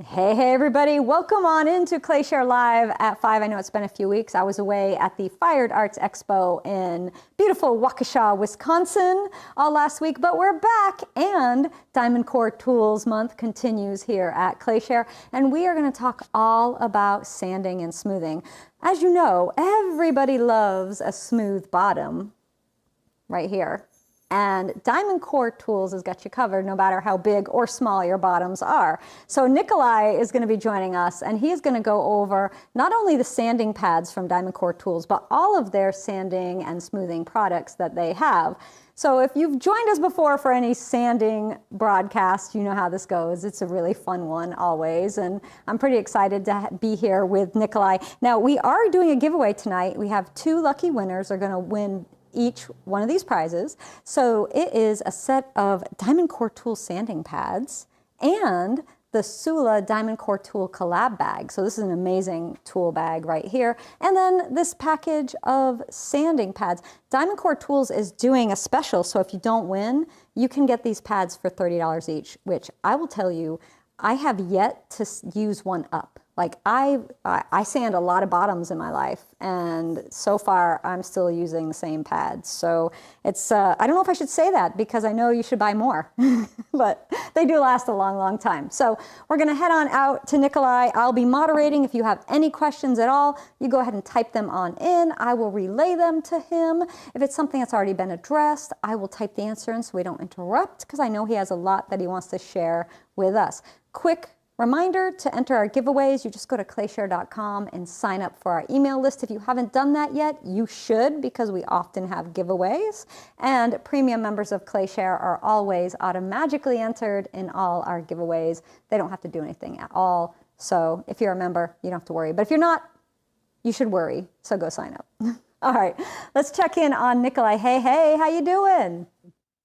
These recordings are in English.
Hey, everybody. Welcome on into ClayShare Live at 5. I know it's been a few weeks. I was away at the Fired Arts Expo in beautiful Waukesha, Wisconsin all last week, but we're back and DiamondCore Tools Month continues here at ClayShare, and we are going to talk all about sanding and smoothing. As you know, everybody loves a smooth bottom right here. And DiamondCore Tools has got you covered no matter how big or small your bottoms are. So Nikolai is going to be joining us, and he's going to go over not only the sanding pads from DiamondCore Tools, but all of their sanding and smoothing products that they have. So if you've joined us before for any sanding broadcast, you know how this goes. It's a really fun one always, and I'm pretty excited to be here with Nikolai. Now, we are doing a giveaway tonight. We have 2 lucky winners are going to win each one of these prizes. So it is a set of DiamondCore Tool sanding pads and the Sula DiamondCore Tool collab bag. So this is an amazing tool bag right here. And then this package of sanding pads. DiamondCore Tools is doing a special, so if you don't win, you can get these pads for $30 each, which I will tell you, I have yet to use one up. Like I sand a lot of bottoms in my life, and so far I'm still using the same pads. So it's, I don't know if I should say that because I know you should buy more, but they do last a long, long time. So we're gonna head on out to Nikolai. I'll be moderating. If you have any questions at all, you go ahead and type them on in. I will relay them to him. If it's something that's already been addressed, I will type the answer in so we don't interrupt, because I know he has a lot that he wants to share with us. Quick reminder to enter our giveaways. You just go to clayshare.com and sign up for our email list. If you haven't done that yet, you should, because we often have giveaways. And premium members of ClayShare are always automatically entered in all our giveaways. They don't have to do anything at all. So if you're a member, you don't have to worry. But if you're not, you should worry. So go sign up. All right, let's check in on Nikolai. Hey, how you doing?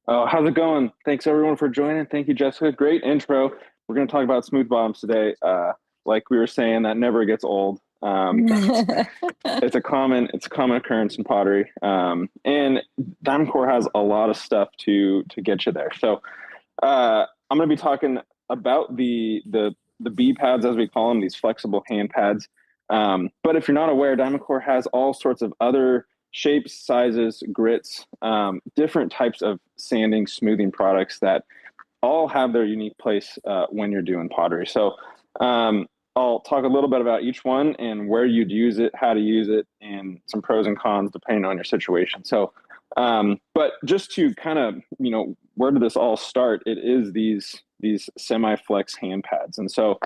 Oh, how's it going? Thanks everyone for joining. Thank you, Jessica. Great intro. We're going to talk about smooth bottoms today. Like we were saying, that never gets old. It's a common occurrence in pottery. And DiamondCore has a lot of stuff to get you there. So I'm going to be talking about the B pads, as we call them, these flexible hand pads. But if you're not aware, DiamondCore has all sorts of other shapes, sizes, grits, different types of sanding, smoothing products that all have their unique place when you're doing pottery. So I'll talk a little bit about each one and where you'd use it, how to use it, and some pros and cons depending on your situation. So, but just to kind of, where did this all start? It is these semi-flex hand pads. And so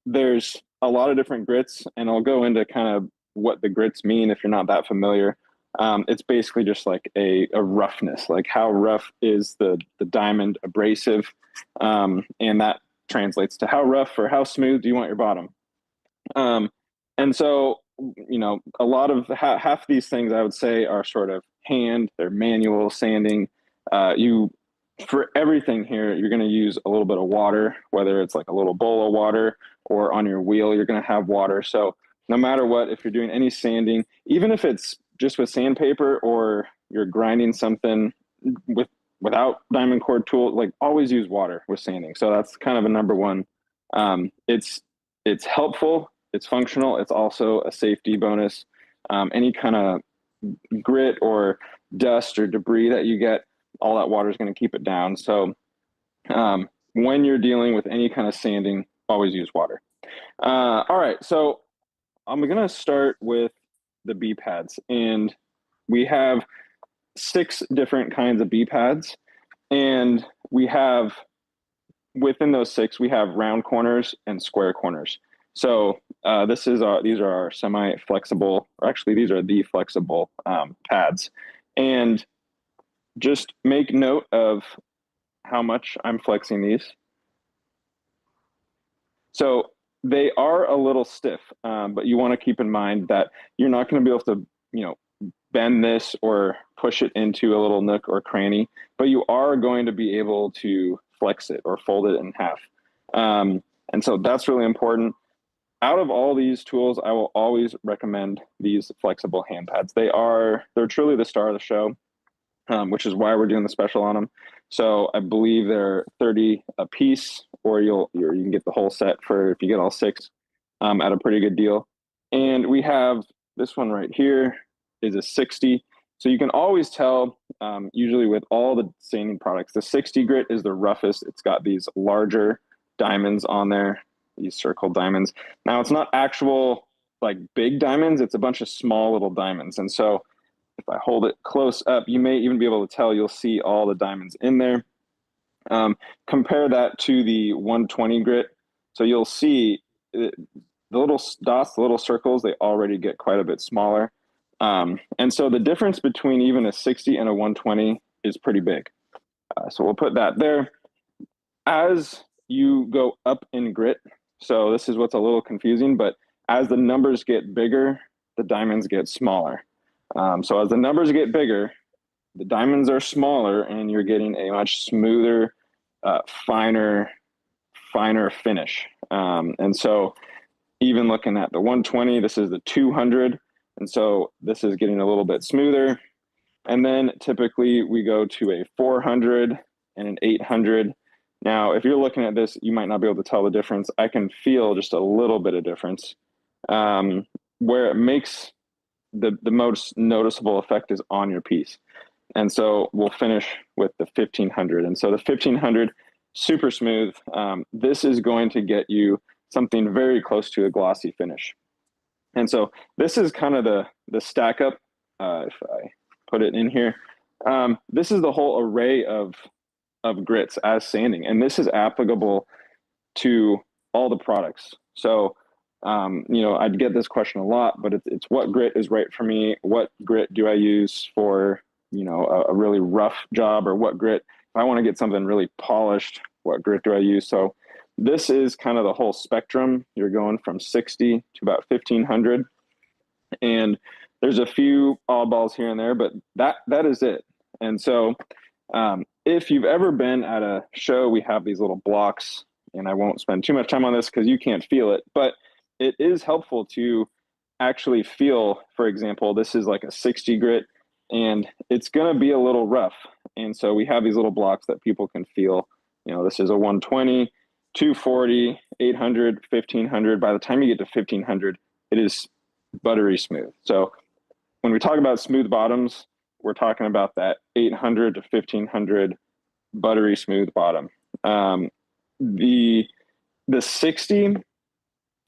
there's a lot of different grits, and I'll go into kind of what the grits mean if you're not that familiar. It's basically just like a roughness, like how rough is the diamond abrasive, and that translates to how rough or how smooth do you want your bottom. And so, a lot of half these things I would say are sort of hand, they're manual sanding. For everything here, you're going to use a little bit of water, whether it's like a little bowl of water or on your wheel, you're going to have water. So no matter what, if you're doing any sanding, even if it's just with sandpaper or you're grinding something without DiamondCore tool, like always use water with sanding. So that's kind of a number one. It's helpful, it's functional, it's also a safety bonus. Any kind of grit or dust or debris that you get, all that water is going to keep it down. So when you're dealing with any kind of sanding, always use water. All right, so I'm going to start with the B pads, and we have 6 different kinds of B pads, and we have within those 6 we have round corners and square corners. So these are our semi-flexible, or actually these are the flexible pads, and just make note of how much I'm flexing these. So they are a little stiff, but you want to keep in mind that you're not going to be able to, bend this or push it into a little nook or cranny, but you are going to be able to flex it or fold it in half. And so that's really important. Out of all these tools, I will always recommend these flexible hand pads. They're truly the star of the show, which is why we're doing the special on them. So I believe they're 30 a piece, or you can get the whole set for, if you get all 6, at a pretty good deal. And we have this one right here is a 60. So you can always tell, usually with all the sanding products, the 60 grit is the roughest. It's got these larger diamonds on there, these circle diamonds. Now it's not actual like big diamonds, it's a bunch of small little diamonds. And so if I hold it close up, you may even be able to tell, you'll see all the diamonds in there. Compare that to the 120 grit. So you'll see the little dots, the little circles, they already get quite a bit smaller. And so the difference between even a 60 and a 120 is pretty big. So we'll put that there. As you go up in grit, so this is what's a little confusing, but as the numbers get bigger, the diamonds get smaller. So as the numbers get bigger, the diamonds are smaller and you're getting a much smoother, finer finish. And so even looking at the 120, this is the 200. And so this is getting a little bit smoother. And then typically we go to a 400 and an 800. Now, if you're looking at this, you might not be able to tell the difference. I can feel just a little bit of difference. Where it makes the most noticeable effect is on your piece. And so we'll finish with the 1500. And so the 1500, super smooth. This is going to get you something very close to a glossy finish. And so this is kind of the stack up. If I put it in here, this is the whole array of grits as sanding, and this is applicable to all the products. So I'd get this question a lot, but it's what grit is right for me. What grit do I use for a really rough job, or what grit if I want to get something really polished, what grit do I use? So this is kind of the whole spectrum. You're going from 60 to about 1500, and there's a few oddballs here and there, but that is it. And so if you've ever been at a show, we have these little blocks, and I won't spend too much time on this because you can't feel it, but it is helpful to actually feel, for example, this is like a 60 grit, and it's going to be a little rough. And so we have these little blocks that people can feel. This is a 120, 240, 800, 1500. By the time you get to 1500, it is buttery smooth. So when we talk about smooth bottoms, we're talking about that 800 to 1500 buttery smooth bottom. The 60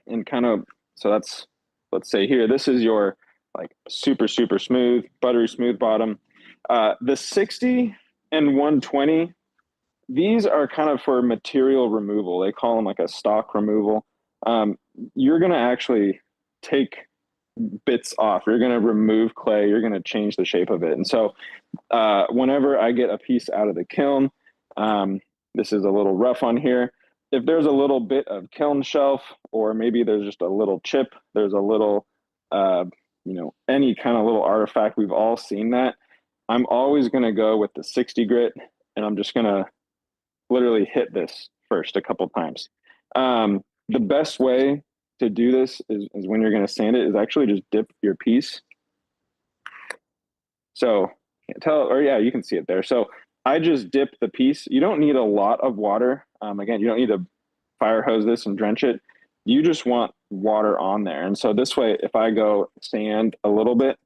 and kind of, so that's, let's say here, this is your like super smooth, buttery smooth bottom. The 60 and 120, these are kind of for material removal. They call them like a stock removal. You're going to actually take bits off. You're going to remove clay. You're going to change the shape of it. And so whenever I get a piece out of the kiln, this is a little rough on here. If there's a little bit of kiln shelf, or maybe there's just a little chip, there's a little, any kind of little artifact, we've all seen that. I'm always going to go with the 60 grit, and I'm just going to literally hit this first a couple times. The best way to do this is when you're going to sand it, is actually just dip your piece. So can't tell, or yeah, you can see it there. So I just dip the piece. You don't need a lot of water. Again, you don't need to fire hose this and drench it. You just want water on there. And so this way, if I go sand a little bit,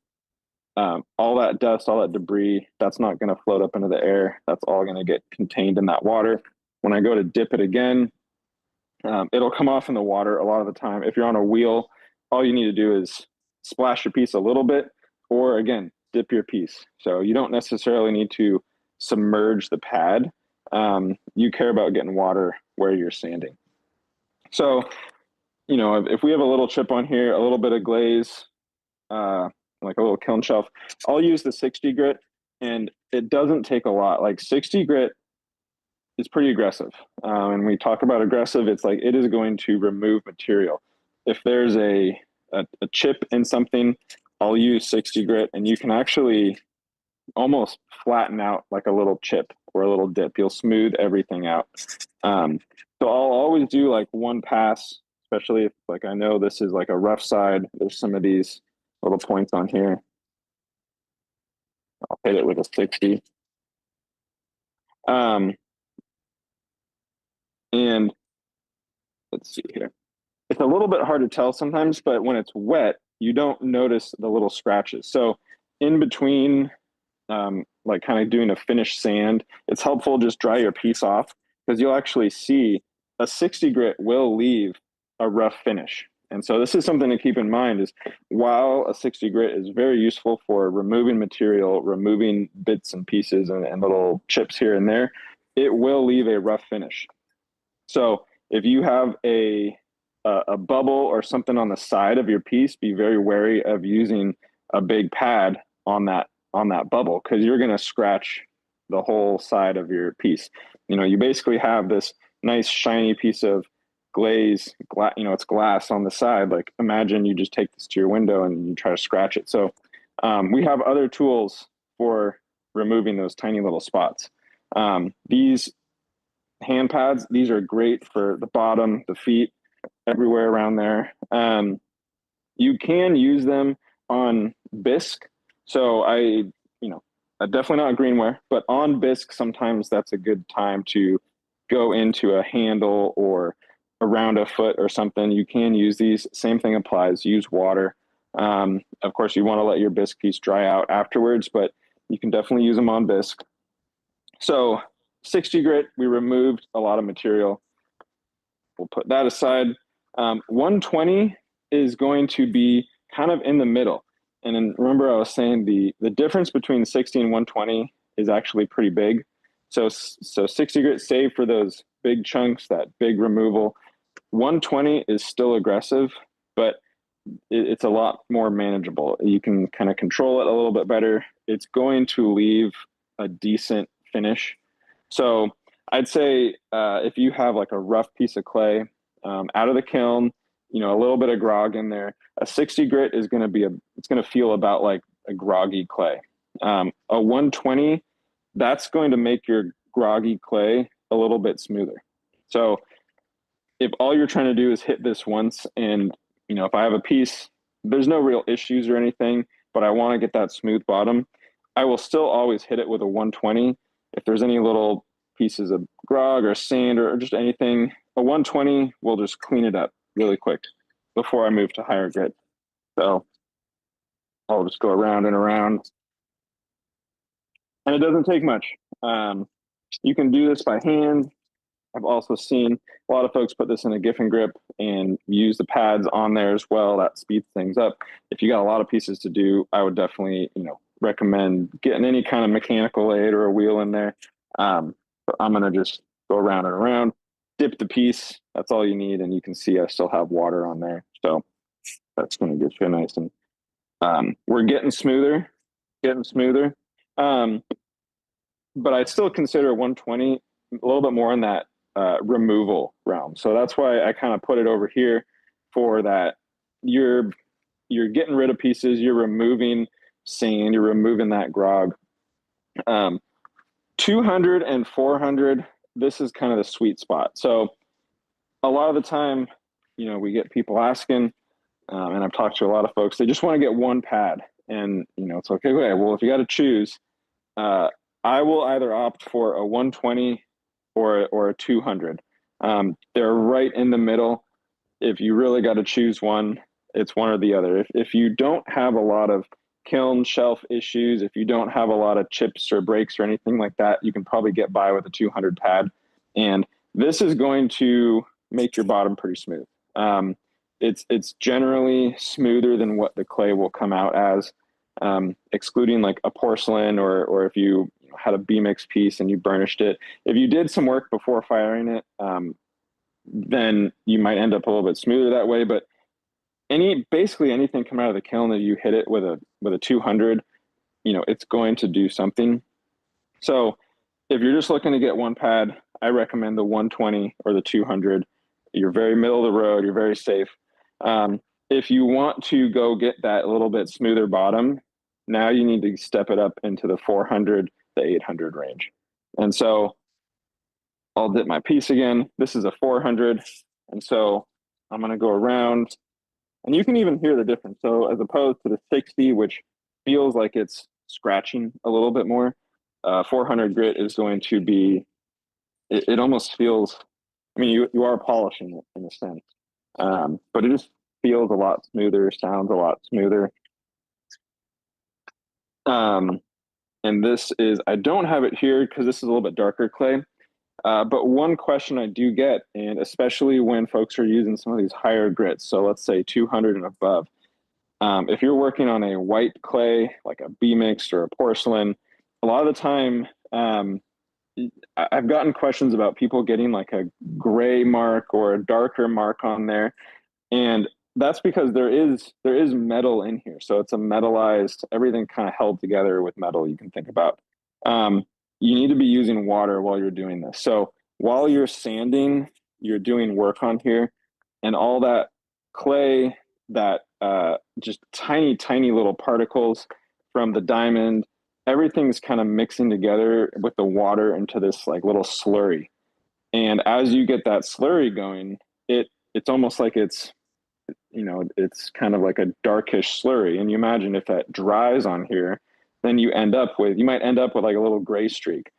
all that dust, all that debris, that's not going to float up into the air. That's all going to get contained in that water. When I go to dip it again, it'll come off in the water a lot of the time. If you're on a wheel, all you need to do is splash your piece a little bit, or again, dip your piece. So you don't necessarily need to submerge the pad. You care about getting water where you're sanding. So, if we have a little chip on here, a little bit of glaze, like a little kiln shelf, I'll use the 60 grit, and it doesn't take a lot. Like 60 grit is pretty aggressive. And we talk about aggressive, it's like it is going to remove material. If there's a chip in something, I'll use 60 grit, and you can actually almost flatten out like a little chip or a little dip. You'll smooth everything out. So I'll always do like one pass, especially if like I know this is like a rough side. There's some of these little points on here. I'll hit it with a 60. And let's see here. It's a little bit hard to tell sometimes, but when it's wet, you don't notice the little scratches. So in between, like kind of doing a finished sand, it's helpful just dry your piece off because you'll actually see a 60 grit will leave a rough finish. And so this is something to keep in mind is while a 60 grit is very useful for removing material, removing bits and pieces and little chips here and there, it will leave a rough finish. So if you have a bubble or something on the side of your piece, be very wary of using a big pad on that bubble because you're going to scratch the whole side of your piece. You basically have this nice shiny piece of glaze, it's glass on the side. Like imagine you just take this to your window and you try to scratch it. So we have other tools for removing those tiny little spots. These hand pads, these are great for the bottom, the feet, everywhere around there. You can use them on bisque. So definitely not greenware, but on bisque, sometimes that's a good time to go into a handle or around a foot or something. You can use these. Same thing applies. Use water. Of course, you want to let your bisque piece dry out afterwards, but you can definitely use them on bisque. So 60 grit, we removed a lot of material. We'll put that aside. 120 is going to be kind of in the middle. And then remember I was saying the difference between 60 and 120 is actually pretty big. So 60 grit save for those big chunks, that big removal. 120 is still aggressive, but it's a lot more manageable. You can kind of control it a little bit better. It's going to leave a decent finish. So I'd say if you have like a rough piece of clay out of the kiln, a little bit of grog in there, a 60 grit is going to it's going to feel about like a groggy clay. A 120, that's going to make your groggy clay a little bit smoother. So if all you're trying to do is hit this once and, if I have a piece, there's no real issues or anything, but I want to get that smooth bottom, I will still always hit it with a 120. If there's any little pieces of grog or sand or just anything, a 120 will just clean it up really quick before I move to higher grit. So I'll just go around and around. And it doesn't take much. You can do this by hand. I've also seen a lot of folks put this in a Giffen grip and use the pads on there as well. That speeds things up. If you got a lot of pieces to do, I would definitely, recommend getting any kind of mechanical aid or a wheel in there. But I'm going to just go around and around, dip the piece. That's all you need. And you can see I still have water on there. So that's going to get you nice. And we're getting smoother. But I'd still consider 120 a little bit more in that removal realm. So that's why I kind of put it over here for that. You're getting rid of pieces, you're removing sand, you're removing that grog. 200 and 400, this is kind of the sweet spot. So a lot of the time, we get people asking, and I've talked to a lot of folks, they just want to get one pad. And, it's okay, well, if you got to choose, I will either opt for a 120 or a 200. They're right in the middle. If you really got to choose one, it's one or the other. If you don't have a lot of kiln shelf issues, if you don't have a lot of chips or breaks or anything like that, you can probably get by with a 200 pad. And this is going to make your bottom pretty smooth. It's generally smoother than what the clay will come out as, excluding like a porcelain or if you had a B-mix piece and you burnished it. If you did some work before firing it, then you might end up a little bit smoother that way. But basically anything come out of the kiln that you hit it with a 200, it's going to do something. So if you're just looking to get one pad, I recommend the 120 or the 200. You're very middle of the road. You're very safe. If you want to go get that little bit smoother bottom, now you need to step it up into the 400 to 800 range. And so I'll dip my piece again. This is a 400. And so I'm going to go around, and you can even hear the difference. So as opposed to the 60, which feels like it's scratching a little bit more, 400 grit is going to be, it almost feels I mean, you are polishing it in a sense, but it just feels a lot smoother, sounds a lot smoother. Um, and this is, I don't have it here because this is a little bit darker clay. But one question I do get, and especially when folks are using some of these higher grits, so let's say 200 and above, if you're working on a white clay, like a B mixed or a porcelain, a lot of the time, I've gotten questions about people getting like a gray mark or a darker mark on there. And that's because there is metal in here. So it's a metallized, everything kind of held together with metal you can think about. Um, you need to be using water while you're doing this. So while you're sanding, you're doing work on here, and all that clay, that just tiny, tiny little particles from the diamond, everything's kind of mixing together with the water into this like little slurry. And as you get that slurry going, it's almost like it's kind of like a darkish slurry. And you imagine if that dries on here, then you might end up with like a little gray streak.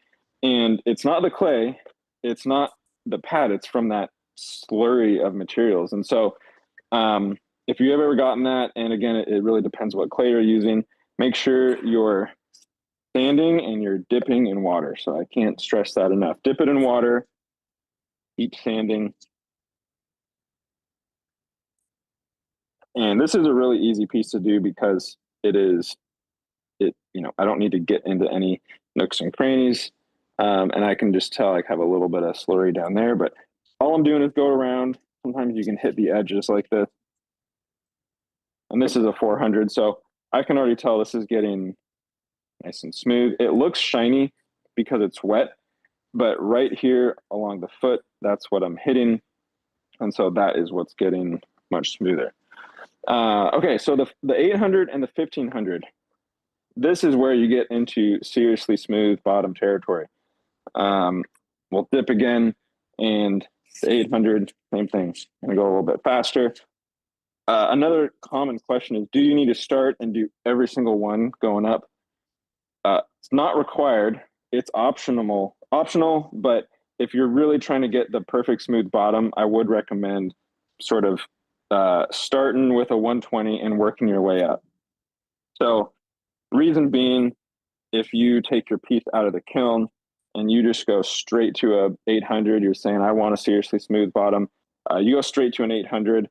And it's not the clay, it's not the pad, it's from that slurry of materials. And so if you have ever gotten that, and again, it really depends what clay you're using, make sure you're sanding and you're dipping in water. So I can't stress that enough. Dip it in water, keep sanding. And this is a really easy piece to do because I don't need to get into any nooks and crannies. And I can just tell I have a little bit of slurry down there, but all I'm doing is go around. Sometimes you can hit the edges like this. And this is a 400. So I can already tell this is getting nice and smooth. It looks shiny because it's wet, but right here along the foot, that's what I'm hitting. And so that is what's getting much smoother. Okay, so the 800 and the 1500, this is where you get into seriously smooth bottom territory. We'll dip again, and the 800, same thing. I'm gonna go a little bit faster. Another common question is, do you need to start and do every single one going up? It's not required. It's optional, but if you're really trying to get the perfect smooth bottom, I would recommend sort of starting with a 120 and working your way up. So reason being, if you take your piece out of the kiln and you just go straight to a 800, you're saying, I want a seriously smooth bottom. You go straight to an 800.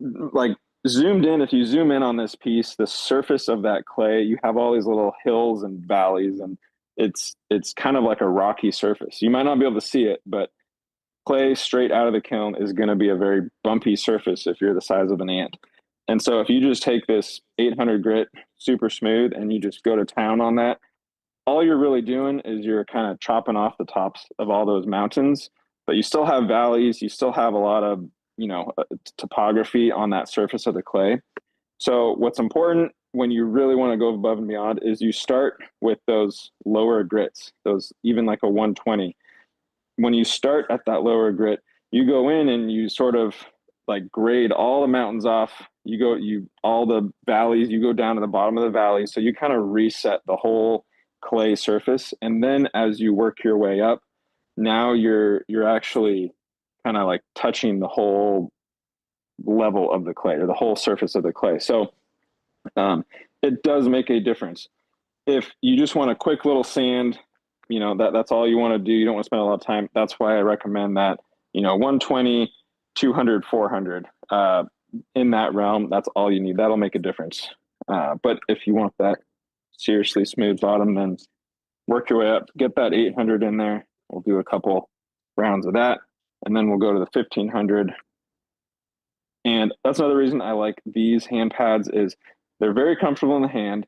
Like zoomed in, if you zoom in on this piece, the surface of that clay, you have all these little hills and valleys, and it's kind of like a rocky surface. You might not be able to see it, but clay straight out of the kiln is going to be a very bumpy surface if you're the size of an ant. And so if you just take this 800 grit, super smooth, and you just go to town on that, all you're really doing is you're kind of chopping off the tops of all those mountains, but you still have valleys, you still have a lot of, topography on that surface of the clay. So what's important when you really want to go above and beyond is you start with those lower grits, those even like a 120. When you start at that lower grit, you go in and you sort of like grade all the mountains off. All the valleys, you go down to the bottom of the valley. So you kind of reset the whole clay surface. And then as you work your way up, now you're actually kind of like touching the whole level of the clay or the whole surface of the clay. So it does make a difference. If you just want a quick little sand, that's all you want to do. You don't want to spend a lot of time. That's why I recommend that, 120, 200, 400 in that realm. That's all you need. That'll make a difference. But if you want that seriously smooth bottom, then work your way up, get that 800 in there. We'll do a couple rounds of that, and then we'll go to the 1500. And that's another reason I like these hand pads is they're very comfortable in the hand.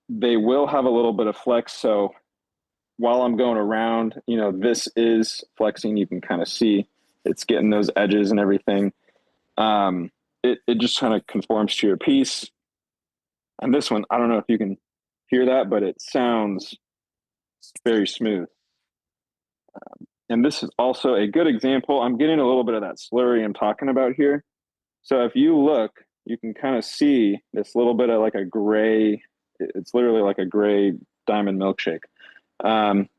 They will have a little bit of flex. So while I'm going around, this is flexing. You can kind of see it's getting those edges and everything. It just kind of conforms to your piece. And this one, I don't know if you can hear that, but it sounds very smooth. And this is also a good example. I'm getting a little bit of that slurry I'm talking about here. So if you look, you can kind of see this little bit of like a gray, it's literally like a gray diamond milkshake.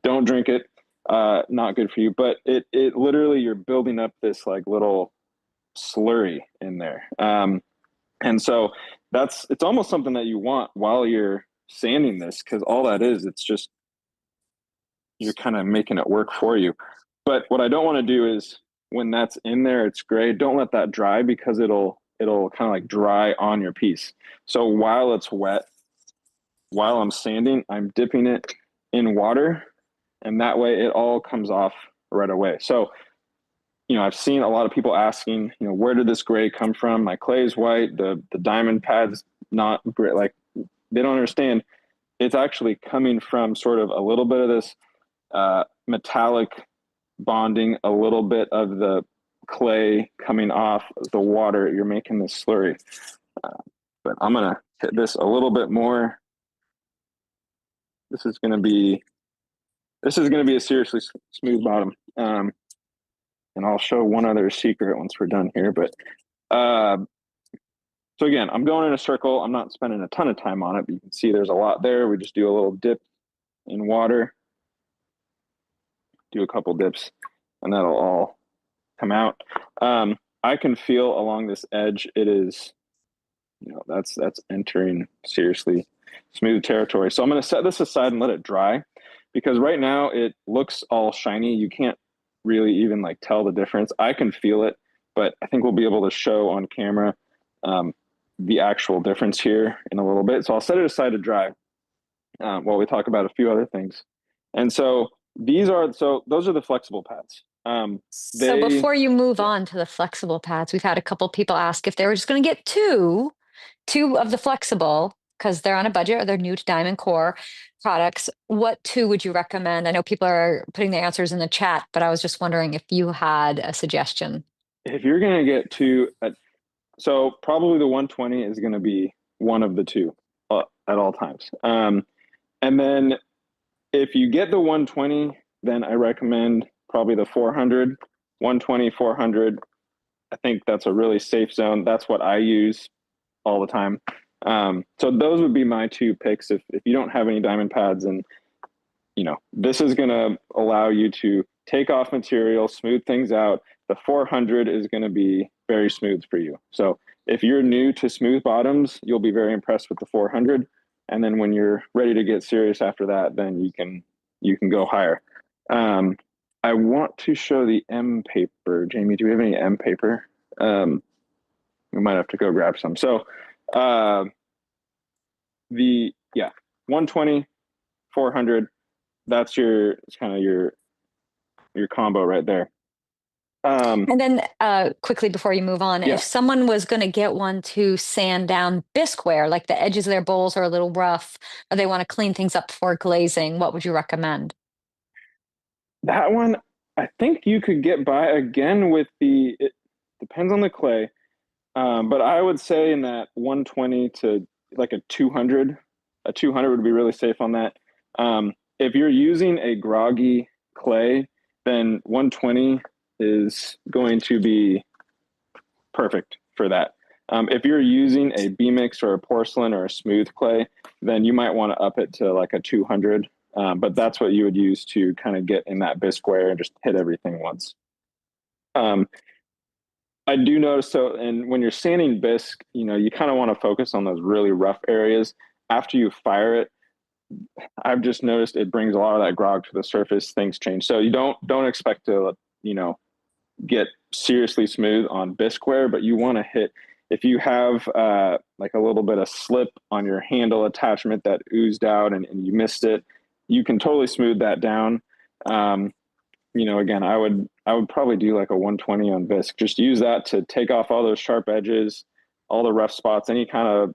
Don't drink it. not good for you. But it literally, you're building up this like little slurry in there. And so it's almost something that you want while you're sanding this, because all that is, it's just you're kind of making it work for you. But what I don't want to do is when that's in there, it's great. Don't let that dry, because it'll kind of like dry on your piece. So while it's wet, while I'm sanding, I'm dipping it in water, and that way it all comes off right away. So, I've seen a lot of people asking, where did this gray come from? My clay is white, the diamond pad's not gray. Like, they don't understand. It's actually coming from sort of a little bit of this metallic bonding, a little bit of the clay coming off the water. You're making this slurry. But I'm gonna hit this a little bit more. This is gonna be a seriously smooth bottom. And I'll show one other secret once we're done here. But so again, I'm going in a circle. I'm not spending a ton of time on it, but you can see there's a lot there. We just do a little dip in water, do a couple dips, and that'll all come out. I can feel along this edge, it is, that's entering seriously smooth territory. So I'm going to set this aside and let it dry, because right now it looks all shiny. You can't really even like tell the difference. I can feel it, but I think we'll be able to show on camera the actual difference here in a little bit. So I'll set it aside to dry while we talk about a few other things. And so those are the flexible pads. So before you move on to the flexible pads, we've had a couple people ask if they were just going to get two of the flexible, because they're on a budget or they're new to DiamondCore products. What two would you recommend? I know people are putting the answers in the chat, but I was just wondering if you had a suggestion. If you're going to get two, so probably the 120 is going to be one of the two at all times. And then if you get the 120, then I recommend probably the 400, 120, 400. I think that's a really safe zone. That's what I use all the time. So those would be my two picks if you don't have any diamond pads. And, this is going to allow you to take off material, smooth things out. The 400 is going to be very smooth for you. So if you're new to smooth bottoms, you'll be very impressed with the 400. And then when you're ready to get serious after that, then you can go higher. I want to show the M paper. Jamie, do we have any M paper? We might have to go grab some. So 120, 400, that's kind of your combo right there. And then quickly before you move on, if someone was going to get one to sand down bisqueware, like the edges of their bowls are a little rough, or they want to clean things up before glazing, what would you recommend? That one, I think you could get by again with it depends on the clay. But I would say in that 120 to like a 200 would be really safe on that. If you're using a groggy clay, then 120 is going to be perfect for that. If you're using a B-mix or a porcelain or a smooth clay, then you might want to up it to like a 200. But that's what you would use to kind of get in that bisqueware and just hit everything once. I do notice, and when you're sanding bisque, you kind of want to focus on those really rough areas. After you fire it, I've just noticed it brings a lot of that grog to the surface. Things change. So you don't expect to, get seriously smooth on bisqueware, but you want to hit, if you have like a little bit of slip on your handle attachment that oozed out and you missed it, you can totally smooth that down. Again, I would probably do like a 120 on bisque. Just use that to take off all those sharp edges, all the rough spots, any kind of,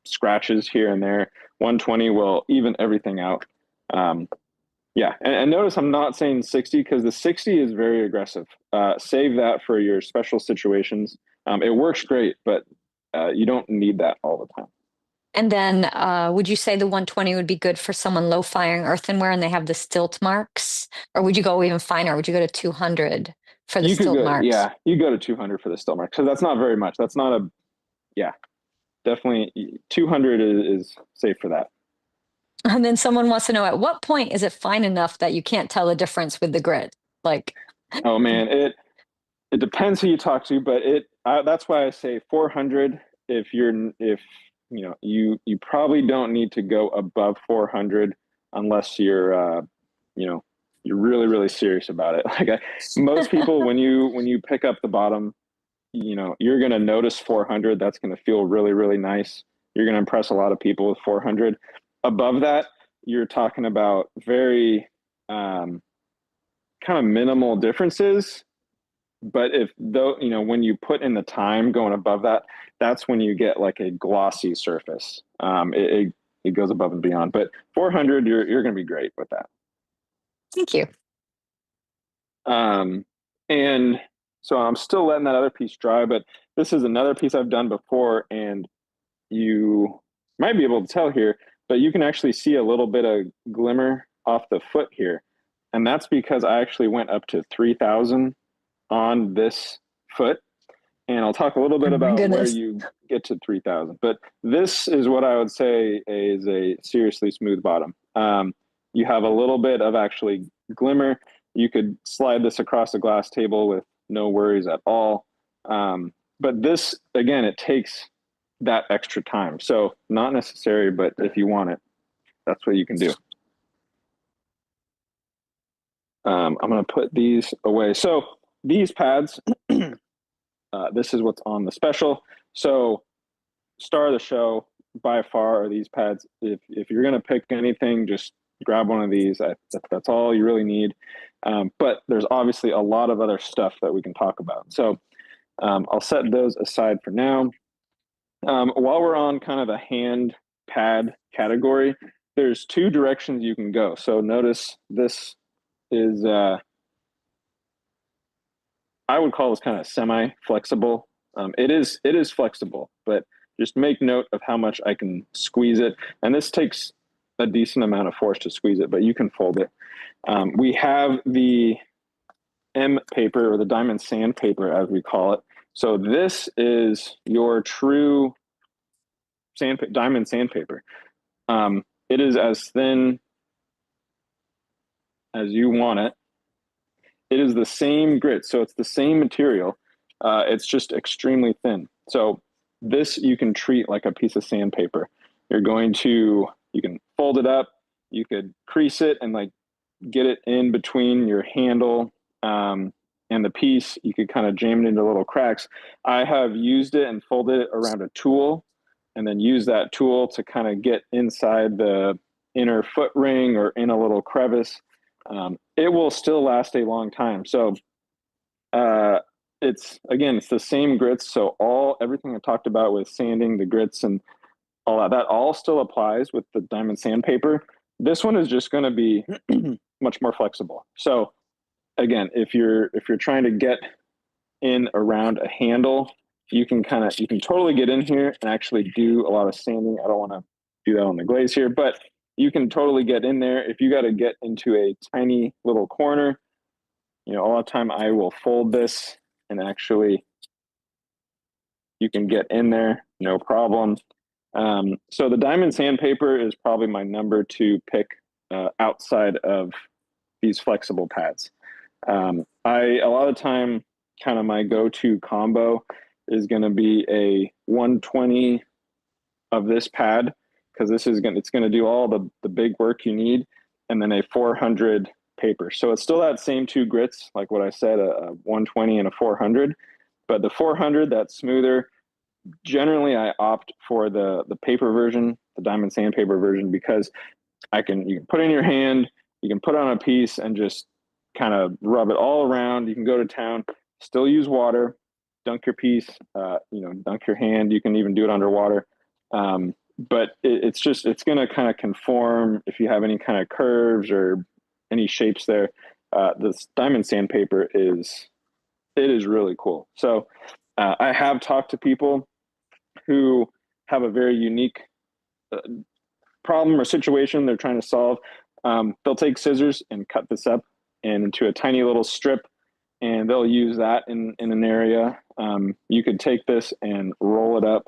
scratches here and there. 120 will even everything out. And notice I'm not saying 60, because the 60 is very aggressive. Save that for your special situations. It works great, but you don't need that all the time. And then would you say the 120 would be good for someone low firing earthenware and they have the stilt marks? Or would you go even finer? Would you go to 200 for the stilt marks? Yeah, you go to 200 for the stilt marks. So that's not very much. That's not definitely 200 is safe for that. And then someone wants to know, at what point is it fine enough that you can't tell the difference with the grit? Like, Oh man, it depends who you talk to, but that's why I say 400. If you probably don't need to go above 400 unless you know you're really really serious about it. Most people, when you pick up the bottom, you're going to notice 400. That's going to feel really really nice. You're going to impress a lot of people with 400. Above that, you're talking about very kind of minimal differences. But if though, when you put in the time going above that, that's when you get like a glossy surface. It goes above and beyond. But 400, you're going to be great with that. thank you. And so I'm still letting that other piece dry, but this is another piece I've done before, and you might be able to tell here, but you can actually see a little bit of glimmer off the foot here. And that's because I actually went up to 3,000 on this foot. And I'll talk a little bit Oh my about where goodness. you get to 3,000. But this is what I would say is a seriously smooth bottom. You have a little bit of actually glimmer. You could slide this across a glass table with no worries at all. But this, again, it takes that extra time. So not necessary, but if you want it, that's what you can do. I'm going to put these away. So these pads, this is what's on the special. So star of the show by far are these pads. If you're going to pick anything, just grab one of these. That's all you really need. But there's obviously a lot of other stuff that we can talk about. So I'll set those aside for now. While we're on kind of the hand pad category, there's two directions you can go. So notice this is, I would call this kind of semi-flexible. It is flexible, but just make note of how much I can squeeze it. And this takes a decent amount of force to squeeze it, but you can fold it. We have the M paper, or the diamond sandpaper as we call it. So this is your true diamond sandpaper. It is as thin as you want it. It is the same grit, so it's the same material. It's just extremely thin. So this you can treat like a piece of sandpaper. You can fold it up, you could crease it and like get it in between your handle and the piece. You could kind of jam it into little cracks. I have used it and folded it around a tool, and then use that tool to kind of get inside the inner foot ring or in a little crevice. It will still last a long time. So it's the same grits. So everything I talked about with sanding, the grits and all that all still applies with the diamond sandpaper. This one is just going to be much more flexible. So again, if you're trying to get in around a handle, you can totally get in here and actually do a lot of sanding. I don't want to do that on the glaze here, but you can totally get in there. If you got to get into a tiny little corner, a lot of time I will fold this and actually you can get in there, no problem. So the diamond sandpaper is probably my number two pick outside of these flexible pads. A lot of time, kind of my go-to combo is going to be a 120 of this pad, because it's going to do all the big work you need, and then a 400 paper. So it's still that same two grits, like what I said, a 120 and a 400, but the 400, that's smoother. Generally, I opt for the paper version, the diamond sandpaper version, because you can put it in your hand, you can put it on a piece and just kind of rub it all around. You can go to town, still use water, dunk your piece, dunk your hand. You can even do it underwater. But it's going to kind of conform if you have any kind of curves or any shapes there. This diamond sandpaper is really cool. So I have talked to people who have a very unique problem or situation they're trying to solve. They'll take scissors and cut this up into a tiny little strip, and they'll use that in an area. You could take this and roll it up.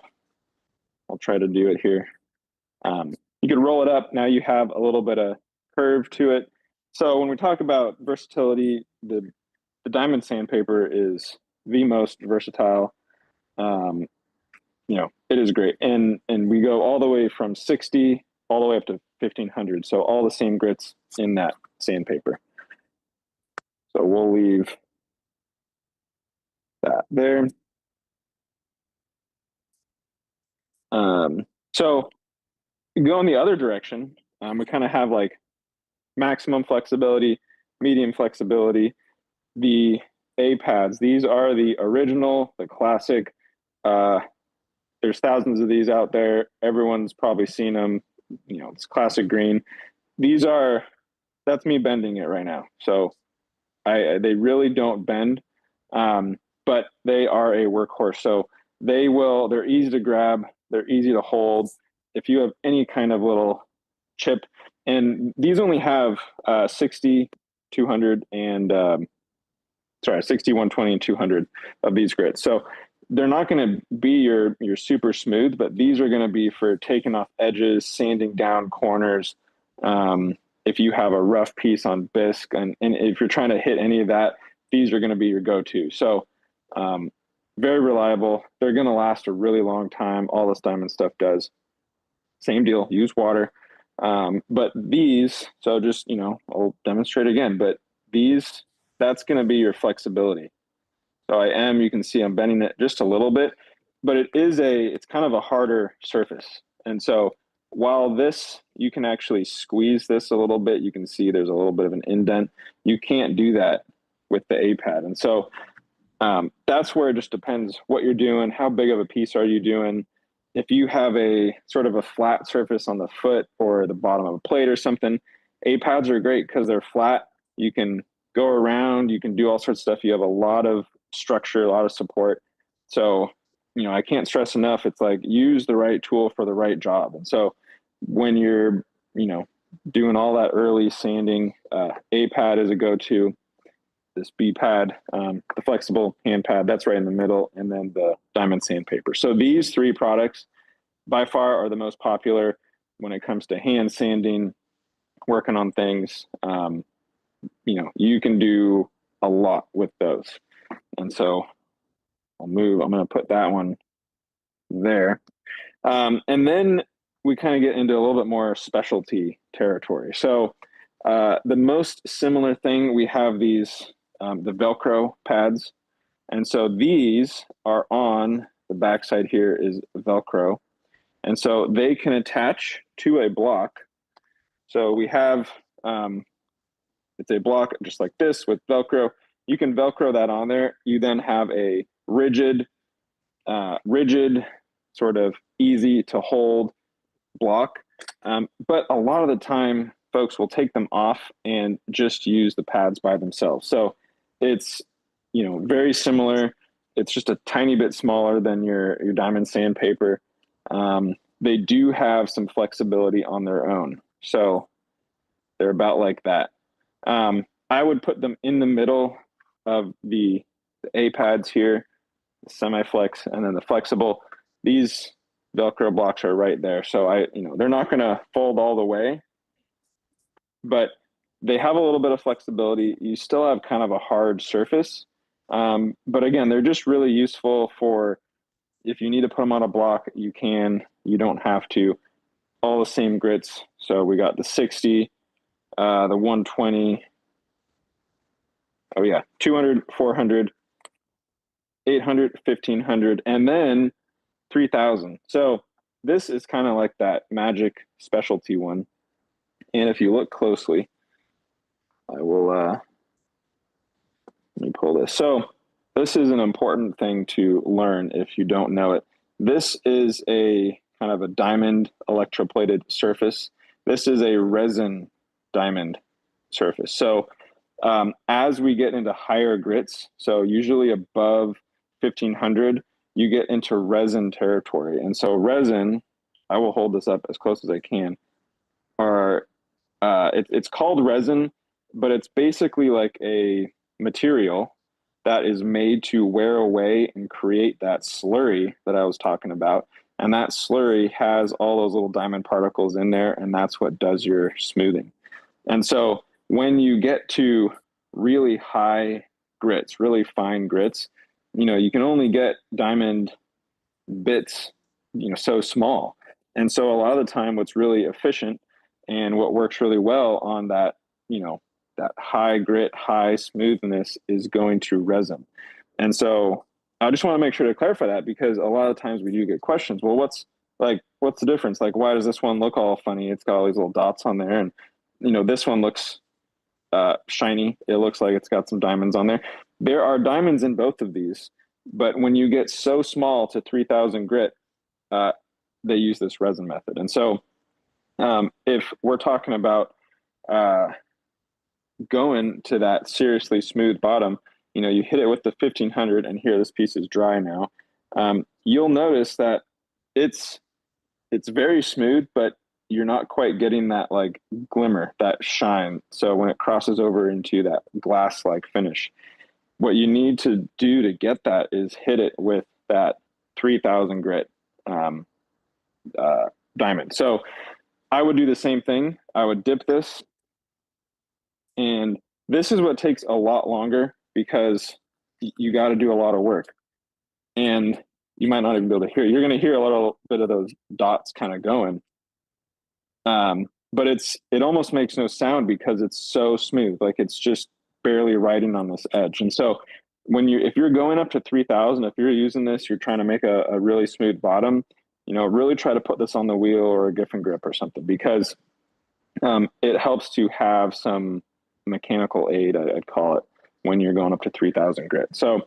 I'll try to do it here. you could roll it up. Now you have a little bit of curve to it. So when we talk about versatility, the diamond sandpaper is the most versatile. Um, it is great. And we go all the way from 60 all the way up to 1500. So all the same grits in that sandpaper. So we'll leave that there. So going the other direction, we kind of have like maximum flexibility, medium flexibility. The A pads, these are the original, the classic. There's thousands of these out there. Everyone's probably seen them. It's classic green. That's me bending it right now. So they really don't bend, but they are a workhorse. So they're easy to grab. They're easy to hold. If you have any kind of little chip, and these only have 60, 200, and 60, 120, and 200 of these grits. So they're not going to be your super smooth, but these are going to be for taking off edges, sanding down corners. If you have a rough piece on bisque, and if you're trying to hit any of that, these are going to be your go-to. So very reliable. They're going to last a really long time. All this diamond stuff does. Same deal, use water. But these, so just, I'll demonstrate again, but these, that's going to be your flexibility. So you can see I'm bending it just a little bit, but it's kind of a harder surface. And so while this, you can actually squeeze this a little bit, you can see there's a little bit of an indent. You can't do that with the A pad. And so that's where it just depends what you're doing. How big of a piece are you doing? If you have a sort of a flat surface on the foot or the bottom of a plate or something, A pads are great because they're flat. You can go around, you can do all sorts of stuff. You have a lot of structure, a lot of support. So, I can't stress enough. It's like use the right tool for the right job. And so when you're, doing all that early sanding, A pad is a go-to. This B pad, the flexible hand pad, that's right in the middle, and then the diamond sandpaper. So these three products by far are the most popular when it comes to hand sanding, working on things. You can do a lot with those. And so I'm going to put that one there. And then we kind of get into a little bit more specialty territory. So the most similar thing, we have these, the Velcro pads. And so these are on the backside here is Velcro. And so they can attach to a block. So we have, it's a block just like this with Velcro. You can Velcro that on there. You then have a rigid, sort of easy to hold block. But a lot of the time, folks will take them off and just use the pads by themselves. So it's, very similar. It's just a tiny bit smaller than your diamond sandpaper. They do have some flexibility on their own. So they're about like that. I would put them in the middle of the A pads here, the semi-flex, and then the flexible. These Velcro blocks are right there. So they're not going to fold all the way, but they have a little bit of flexibility. You still have kind of a hard surface. But again, they're just really useful for if you need to put them on a block, you can, you don't have to. All the same grits. So we got the 60, the 120, 200, 400, 800, 1500, and then 3000. So this is kind of like that magic specialty one. And if you look closely, I will, let me pull this. So this is an important thing to learn if you don't know it. This is a kind of a diamond electroplated surface. This is a resin diamond surface. So as we get into higher grits, so usually above 1500, you get into resin territory. And so resin, I will hold this up as close as I can, it's called resin, but it's basically like a material that is made to wear away and create that slurry that I was talking about. And that slurry has all those little diamond particles in there, and that's what does your smoothing. And so when you get to really high grits, really fine grits, you can only get diamond bits, so small. And so a lot of the time what's really efficient and what works really well on that, that high grit, high smoothness is going to resin. And so I just want to make sure to clarify that, because a lot of times we do get questions. Well, what's the difference? Like, why does this one look all funny? It's got all these little dots on there. And, this one looks shiny. It looks like it's got some diamonds on there. There are diamonds in both of these, but when you get so small to 3000 grit, they use this resin method. And so if we're talking about going to that seriously smooth bottom, you hit it with the 1500, and here this piece is dry now. You'll notice that it's very smooth, but you're not quite getting that like glimmer, that shine. So when it crosses over into that glass-like finish, what you need to do to get that is hit it with that 3000 grit diamond. So I would do the same thing. I would dip this, and this is what takes a lot longer because you got to do a lot of work, and you might not even be able to hear it. You're going to hear a little bit of those dots kind of going. But it almost makes no sound because it's so smooth. Like it's just barely riding on this edge. And so if you're going up to 3000, if you're using this, you're trying to make a really smooth bottom, really try to put this on the wheel or a Giffen grip or something, because it helps to have some mechanical aid, I'd call it, when you're going up to 3000 grit. So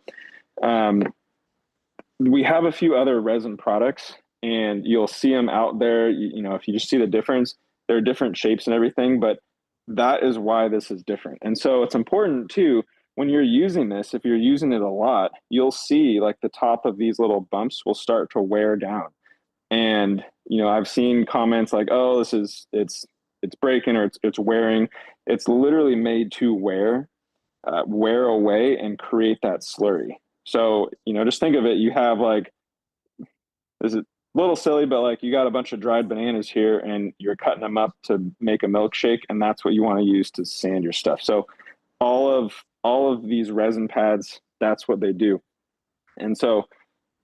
we have a few other resin products, and you'll see them out there. If you just see the difference, they're different shapes and everything, but that is why this is different. And so it's important too, when you're using this, if you're using it a lot, you'll see like the top of these little bumps will start to wear down. And, I've seen comments like, oh, it's breaking, or it's wearing. It's literally made to wear away and create that slurry. So, just think of it. You have like, this is a little silly, but like you got a bunch of dried bananas here and you're cutting them up to make a milkshake, and that's what you want to use to sand your stuff. So all of these resin pads, that's what they do. And so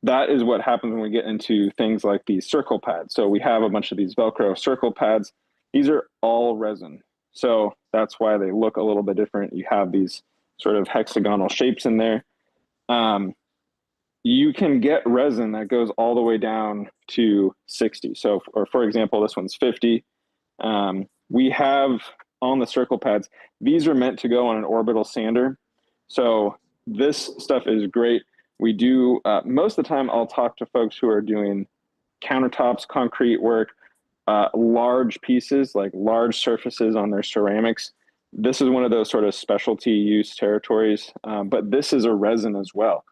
that is what happens when we get into things like these circle pads. So we have a bunch of these Velcro circle pads. These are all resin. So that's why they look a little bit different. You have these sort of hexagonal shapes in there. You can get resin that goes all the way down to 60. So, or for example, this one's 50. We have on the circle pads, these are meant to go on an orbital sander. So this stuff is great. We do, most of the time I'll talk to folks who are doing countertops, concrete work, large pieces, like large surfaces on their ceramics. This is one of those sort of specialty use territories, but this is a resin as well.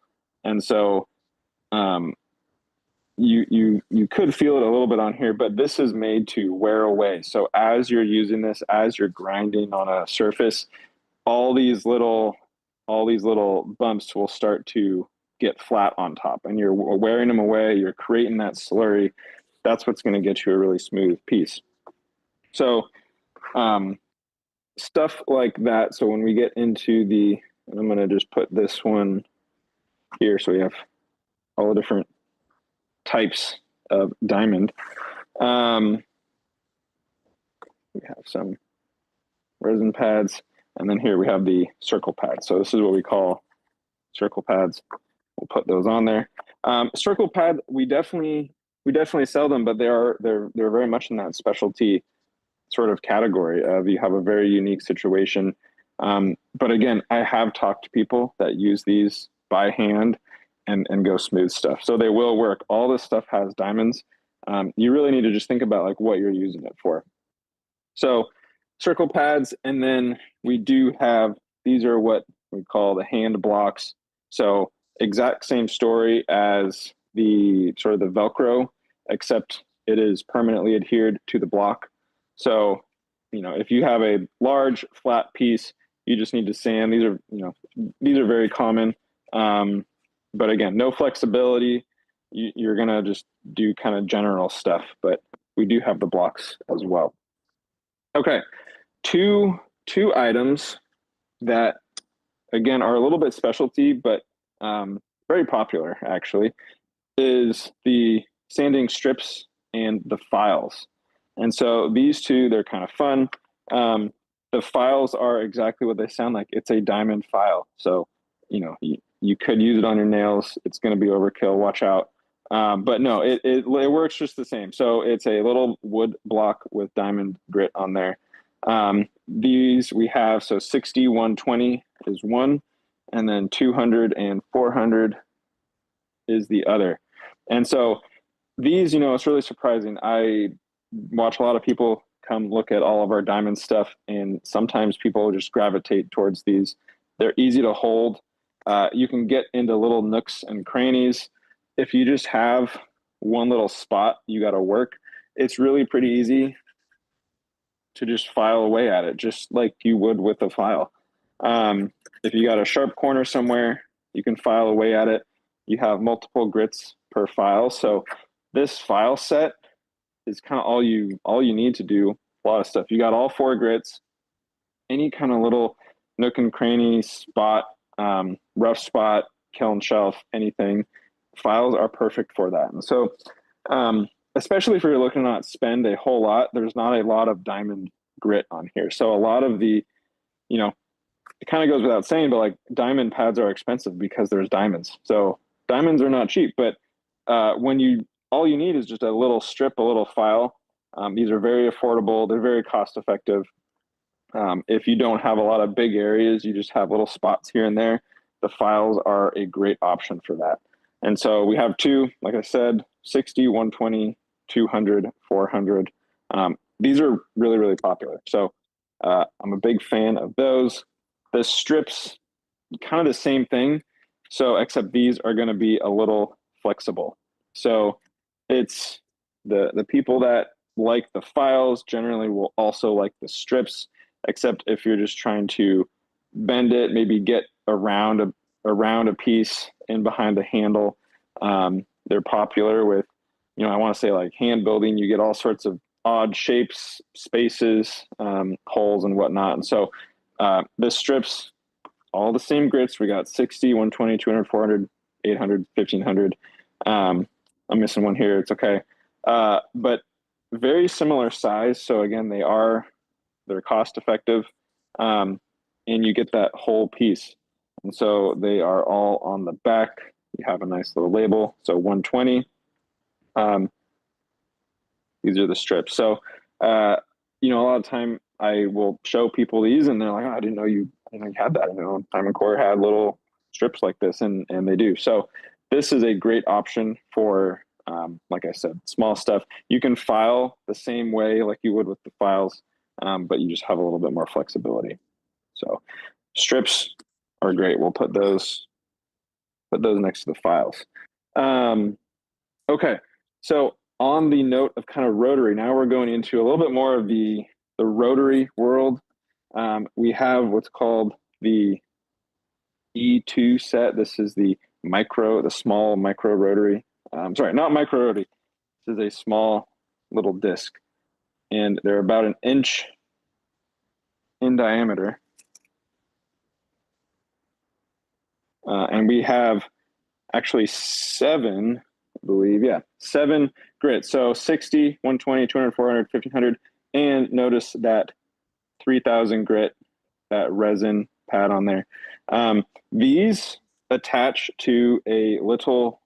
And so you could feel it a little bit on here, but this is made to wear away. So as you're using this, as you're grinding on a surface, all these little bumps will start to get flat on top, and you're wearing them away. You're creating that slurry. That's what's going to get you a really smooth piece. So stuff like that. So when we get into and I'm going to just put this one here, so we have all the different types of diamond. We have some resin pads, and then here we have the circle pads. So this is what we call circle pads. We'll put those on there. Circle pad, we definitely sell them, but they're very much in that specialty sort of category of, you have a very unique situation. But again, I have talked to people that use these by hand and go smooth stuff. So they will work. All this stuff has diamonds. You really need to just think about like what you're using it for. So circle pads, and then we do have, these are what we call the hand blocks. So exact same story as the sort of the Velcro, except it is permanently adhered to the block. So, if you have a large flat piece, you just need to sand. These are very common. But again, no flexibility. you're gonna just do kind of general stuff, but we do have the blocks as well. Okay, two items that again are a little bit specialty, but very popular actually, is the sanding strips and the files. And so these two, they're kind of fun. The files are exactly what they sound like. It's a diamond file. So, you could use it on your nails. It's going to be overkill. Watch out. But no, it works just the same. So it's a little wood block with diamond grit on there. These we have, so 60, 120 is one, and then 200 and 400 is the other. And so these, it's really surprising. I watch a lot of people come look at all of our diamond stuff, and sometimes people just gravitate towards these. They're easy to hold. You can get into little nooks and crannies. If you just have one little spot you got to work, it's really pretty easy to just file away at it, just like you would with a file. If you got a sharp corner somewhere, you can file away at it. You have multiple grits per file. So this file set is kind of all you need to do a lot of stuff. You got all 4 grits, any kind of little nook and cranny spot, rough spot, kiln shelf, anything. Files are perfect for that. And so, especially if you're looking to not spend a whole lot, there's not a lot of diamond grit on here. So a lot of the, it kind of goes without saying, but like diamond pads are expensive because there's diamonds. So diamonds are not cheap, but all you need is just a little strip, a little file. These are very affordable. They're very cost effective. If you don't have a lot of big areas, you just have little spots here and there, the files are a great option for that. And so we have two, like I said, 60, 120, 200, 400. These are really, really popular. So I'm a big fan of those. The strips, kind of the same thing. So except these are going to be a little flexible. So it's the people that like the files generally will also like the strips, except if you're just trying to bend it, maybe get around a piece in behind the handle. They're popular with, I want to say like hand building. You get all sorts of odd shapes, spaces, holes and whatnot. And so the strips, all the same grits. We got 60, 120, 200, 400, 800, 1500. I'm missing one here. It's okay. But very similar size. So again, they're cost effective, and you get that whole piece. And so they are all on the back. You have a nice little label. So 120. These are the strips. So, a lot of time I will show people these and they're like, oh, I didn't know you had that. DiamondCore had little strips like this, and they do. So this is a great option for, like I said, small stuff. You can file the same way like you would with the files, but you just have a little bit more flexibility. So strips are great. We'll put those next to the files. Okay, so on the note of kind of rotary, now we're going into a little bit more of the rotary world. We have what's called the E2 set. This is the small micro rotary. Sorry, not micro rotary. This is a small little disc, and they're about an inch in diameter. And we have actually 7, I believe, 7 grits. So 60, 120, 200, 400, 1500, and notice that 3000 grit, that resin pad on there. These attach to a little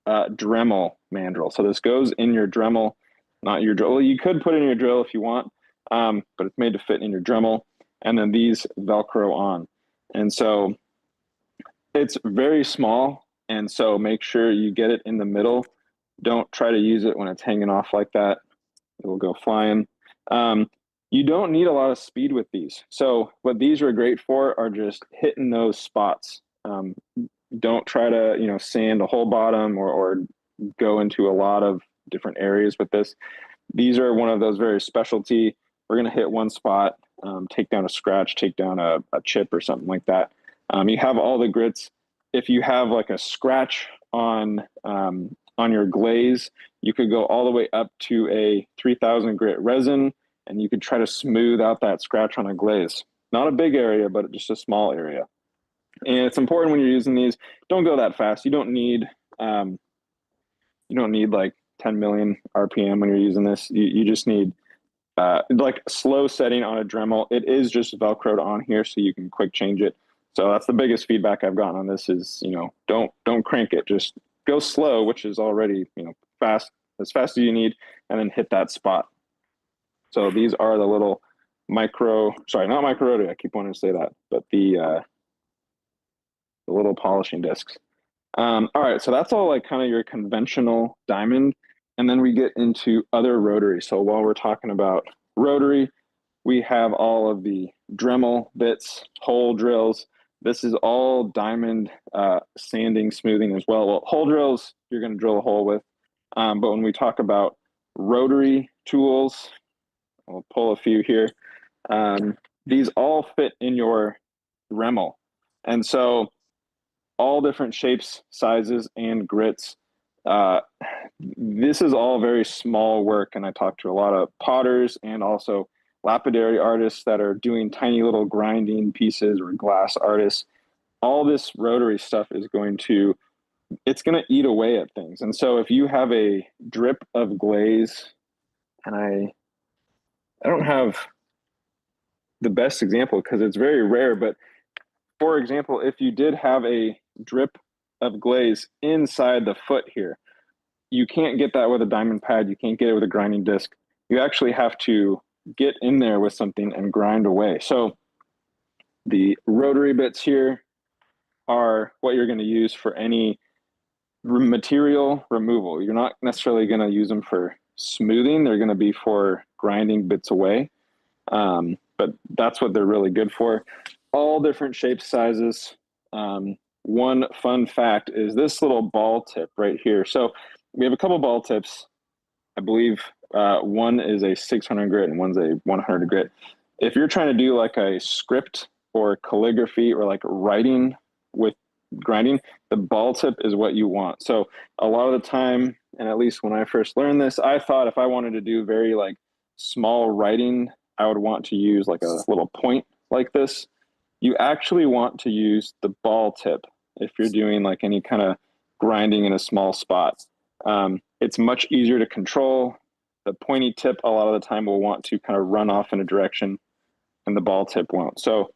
Dremel mandrel. So this goes in your Dremel, not your drill. You could put it in your drill if you want, but it's made to fit in your Dremel. And then these Velcro on. And so it's very small. And so make sure you get it in the middle. Don't try to use it when it's hanging off like that. It will go flying. You don't need a lot of speed with these. So what these are great for are just hitting those spots. Don't try to, sand a whole bottom or go into a lot of different areas with this. These are one of those very specialty. We're going to hit one spot, take down a scratch, take down a chip or something like that. You have all the grits. If you have like a scratch on on your glaze. You could go all the way up to a 3000 grit resin, and you could try to smooth out that scratch on a glaze. Not a big area, but just a small area. And it's important when you're using these, don't go that fast. You don't need like 10 million RPM when you're using this. You just need like slow setting on a Dremel. It is just Velcroed on here, so you can quick change it. So that's the biggest feedback I've gotten on this is, don't crank it. Just go slow, which is already, fast, as fast as you need, and then hit that spot. So these are the little not micro rotary. I keep wanting to say that, but the little polishing discs. All right, so that's all like kind of your conventional diamond. And then we get into other rotary. So while we're talking about rotary, we have all of the Dremel bits, hole drills. This is all diamond sanding, smoothing as well. Well, hole drills, you're going to drill a hole with. But when we talk about rotary tools, I'll pull a few here. These all fit in your Dremel. And so all different shapes, sizes, and grits. This is all very small work, and I talked to a lot of potters and also lapidary artists that are doing tiny little grinding pieces, or glass artists. All this rotary stuff is going to eat away at things. And so if you have a drip of glaze, and I don't have the best example because it's very rare, but for example, if you did have a drip of glaze inside the foot here, you can't get that with a diamond pad. You can't get it with a grinding disc. You actually have to get in there with something and grind away. So the rotary bits here are what you're going to use for any material removal. You're not necessarily going to use them for smoothing. They're going to be for grinding bits away. But that's what they're really good for. All different shapes, sizes. One fun fact is this little ball tip right here. So we have a couple ball tips. I believe one is a 600 grit and one's a 100 grit. If you're trying to do like a script or calligraphy or like writing with grinding, the ball tip is what you want. So a lot of the time, and at least when I first learned this, I thought if I wanted to do very like small writing, I would want to use like a little point like this. You actually want to use the ball tip if you're doing like any kind of grinding in a small spot. It's much easier to control. The pointy tip a lot of the time will want to kind of run off in a direction, and the ball tip won't. So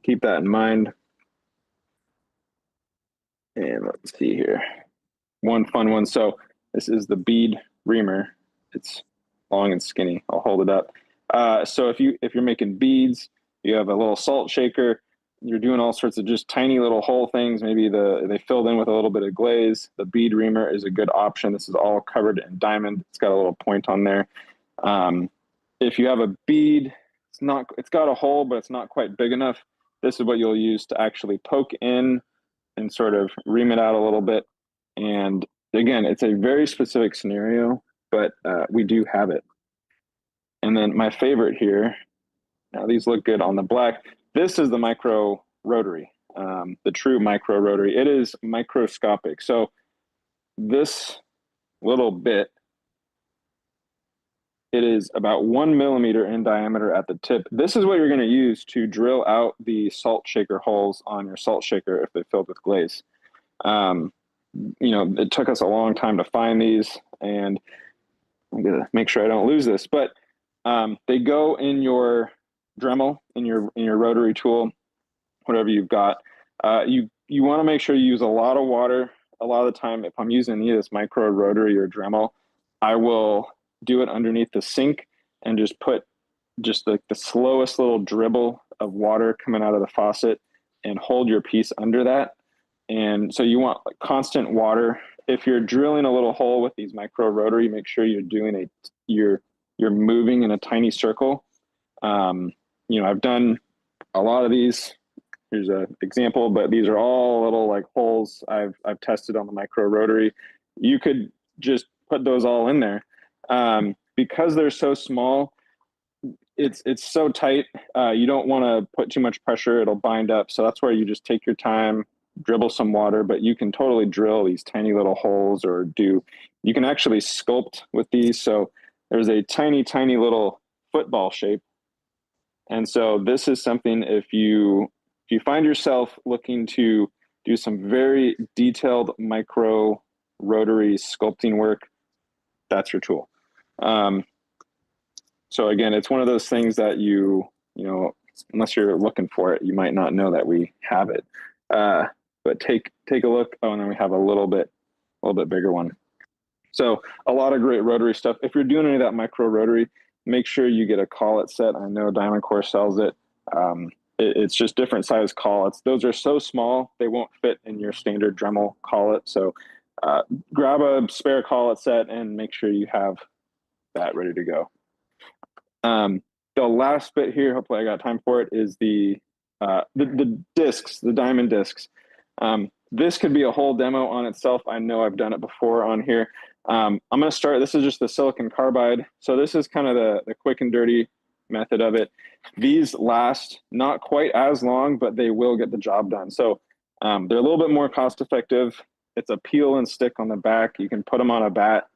keep that in mind. And let's see here. One fun one. So this is the bead reamer. It's long and skinny. I'll hold it up. So if you're making beads, you have a little salt shaker. You're doing all sorts of just tiny little hole things. Maybe they filled in with a little bit of glaze. The bead reamer is a good option. This is all covered in diamond. It's got a little point on there. If you have a bead, it's got a hole, but it's not quite big enough. This is what you'll use to actually poke in and sort of ream it out a little bit. And again, it's a very specific scenario, but we do have it. And then my favorite here, now these look good on the black. This is the micro rotary, the true micro rotary. It is microscopic. So this little bit, it is about 1 millimeter in diameter at the tip. This is what you're going to use to drill out the salt shaker holes on your salt shaker if they're filled with glaze. It took us a long time to find these, and I'm going to make sure I don't lose this, but they go in your Dremel, in your rotary tool, whatever you've got. You want to make sure you use a lot of water. A lot of the time, if I'm using any of this micro rotary or Dremel, I will do it underneath the sink and just put like the slowest little dribble of water coming out of the faucet and hold your piece under that. And so you want constant water. If you're drilling a little hole with these micro rotary, make sure you're doing you're moving in a tiny circle. I've done a lot of these. Here's an example, but these are all little like holes I've tested on the micro rotary. You could just put those all in there. Because they're so small, it's so tight. You don't want to put too much pressure. It'll bind up. So that's where you just take your time, dribble some water, but you can totally drill these tiny little holes or you can actually sculpt with these. So there's a tiny, tiny little football shape. And so this is something if you find yourself looking to do some very detailed micro rotary sculpting work, that's your tool. So again, it's one of those things that you know, unless you're looking for it, you might not know that we have it. But take a look. Oh, and then we have a little bit bigger one. So a lot of great rotary stuff. If you're doing any of that micro rotary, make sure you get a collet set. I know DiamondCore sells it. It's just different size collets. Those are so small, they won't fit in your standard Dremel collet. So grab a spare collet set and make sure you have that ready to go. The last bit here, hopefully I got time for it, is the discs, the diamond discs. This could be a whole demo on itself. I know I've done it before on here. I'm going to start. This is just the silicon carbide. So this is kind of the quick and dirty method of it. These last not quite as long, but they will get the job done. So they're a little bit more cost effective. It's a peel and stick on the back. You can put them on a bat,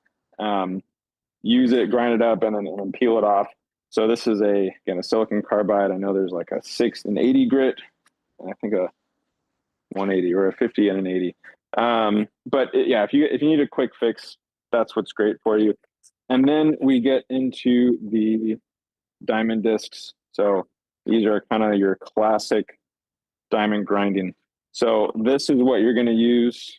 use it, grind it up, and then peel it off. So this is again a silicon carbide. I know there's like a 6 and 80 grit, and I think a 180 or a 50 and an 80. Yeah, if you need a quick fix, that's what's great for you. And then we get into the diamond discs. So these are kind of your classic diamond grinding. So this is what you're going to use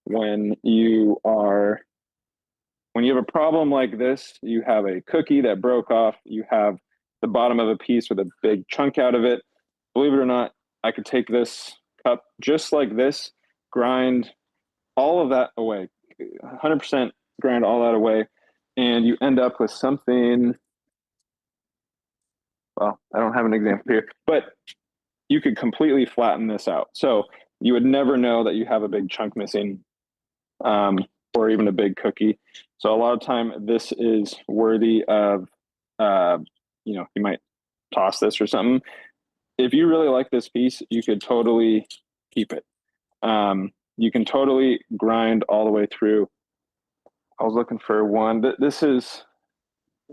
when you have a problem like this. You have a cookie that broke off, you have the bottom of a piece with a big chunk out of it. Believe it or not, I could take this cup just like this, grind all of that away, 100% grind all that away, and you end up with something. Well, I don't have an example here, but you could completely flatten this out. So you would never know that you have a big chunk missing, or even a big cookie. So a lot of time this is worthy of, you might toss this or something. If you really like this piece, you could totally keep it. You can totally grind all the way through. I was looking for one. This is,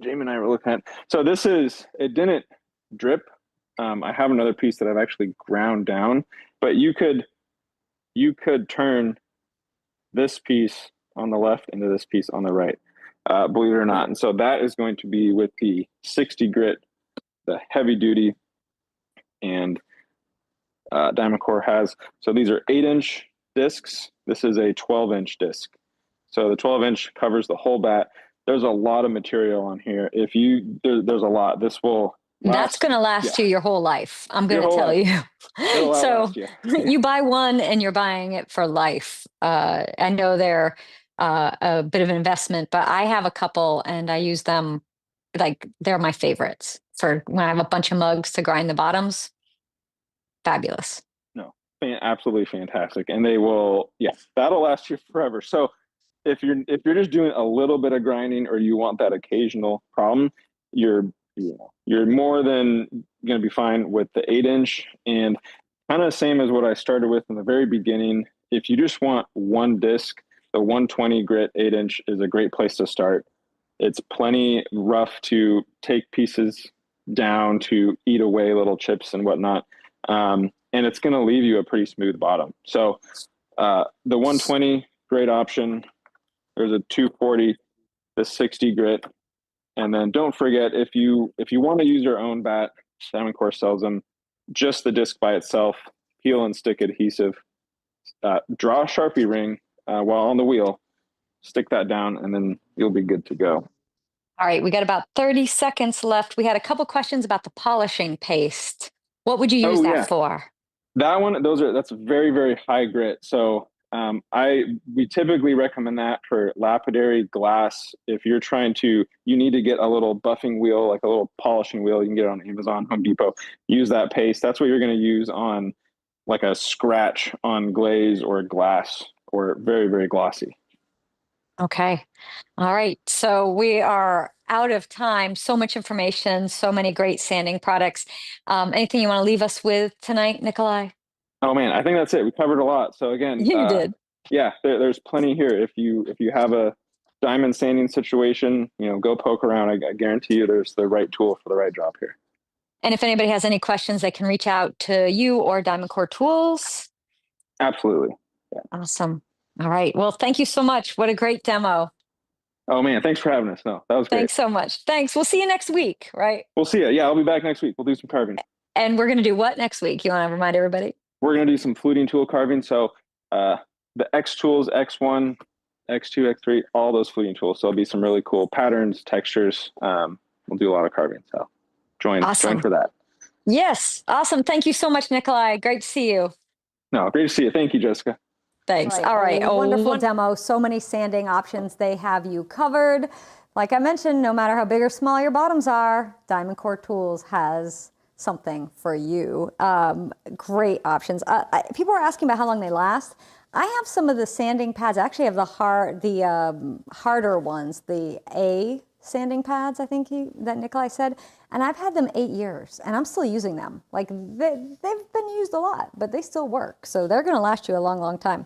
Jamie and I were looking at. So it didn't drip. I have another piece that I've actually ground down, but you could turn this piece on the left into this piece on the right, believe it or not. And so that is going to be with the 60 grit, the heavy duty, and DiamondCore has. So these are 8-inch discs. This is a 12-inch disc. So the 12-inch covers the whole bat. There's a lot of material on here. There's a lot. This will last. That's going to last you your whole life. I'm going to tell you. So you buy one and you're buying it for life. I know they're a bit of an investment, but I have a couple and I use them like they're my favorites for when I have a bunch of mugs to grind the bottoms. Fabulous. No, absolutely fantastic. And they will, that'll last you forever. So if you're just doing a little bit of grinding or you want that occasional problem, you're more than going to be fine with the 8-inch. And kind of same as what I started with in the very beginning. If you just want one disc, the 120 grit 8-inch is a great place to start. It's plenty rough to take pieces down, to eat away little chips and whatnot. And it's going to leave you a pretty smooth bottom. So the 120, great option. There's a 240, the 60 grit. And then don't forget, if you want to use your own bat, DiamondCore sells them, just the disc by itself, peel and stick adhesive. Draw a Sharpie ring while on the wheel, stick that down, and then you'll be good to go. All right, we got about 30 seconds left. We had a couple questions about the polishing paste. What would you use that for? That one, that's very, very high grit. So we typically recommend that for lapidary glass. If you're you need to get a little buffing wheel, like a little polishing wheel. You can get it on Amazon, Home Depot. Use that paste. That's what you're going to use on like a scratch on glaze or glass, or very, very glossy. Okay. All right. So we are out of time. So much information, so many great sanding products. Anything you want to leave us with tonight, Nikolai? Oh man, I think that's it. We covered a lot. So again, You did. yeah, there's plenty here. If you have a diamond sanding situation, go poke around. I guarantee you, there's the right tool for the right job here. And if anybody has any questions, they can reach out to you or DiamondCore Tools. Absolutely. Yeah. Awesome. All right. Well, thank you so much. What a great demo. Oh man, thanks for having us. No, that was great. Thanks so much. Thanks. We'll see you next week, right? We'll see you. Yeah, I'll be back next week. We'll do some carving. And we're going to do what next week? You want to remind everybody? We're gonna do some fluting tool carving. So the X tools, X1, X2, X3, all those fluting tools. So there'll be some really cool patterns, textures. We'll do a lot of carving. So join for that. Yes. Awesome. Thank you so much, Nikolai. Great to see you. No, great to see you. Thank you, Jessica. Thanks. All right. A wonderful demo. So many sanding options. They have you covered. Like I mentioned, no matter how big or small your bottoms are, DiamondCore Tools has something for you. Great options. People are asking about how long they last. I have some of the sanding pads. I actually have the harder ones, the A sanding pads, I think that Nikolai said, and I've had them 8 years, and I'm still using them. Like they've been used a lot, but they still work, so they're going to last you a long, long time.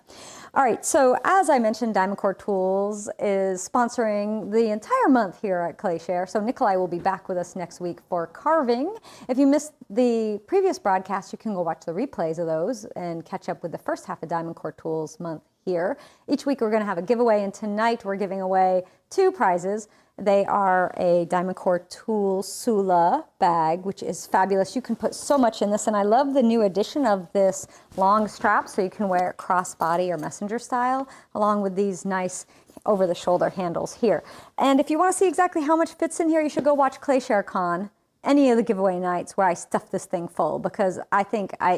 All right, so as I mentioned, DiamondCore Tools is sponsoring the entire month here at ClayShare. So Nikolai will be back with us next week for carving. If you missed the previous broadcast, you can go watch the replays of those and catch up with the first half of DiamondCore Tools month here. Each week we're going to have a giveaway, and tonight we're giving away 2 prizes. They are a DiamondCore Tool Sula bag, which is fabulous. You can put so much in this, and I love the new addition of this long strap, so you can wear it crossbody or messenger style, along with these nice over-the-shoulder handles here. And if you want to see exactly how much fits in here, you should go watch ClayShare Con, any of the giveaway nights where I stuff this thing full, because I think I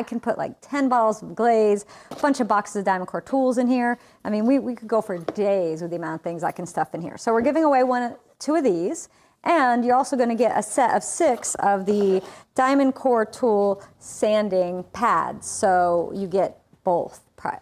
can put like 10 bottles of glaze, a bunch of boxes of DiamondCore Tools in here. I mean, we could go for days with the amount of things I can stuff in here. So we're giving away 2 of these, and you're also going to get a set of 6 of the DiamondCore Tool sanding pads. So you get both,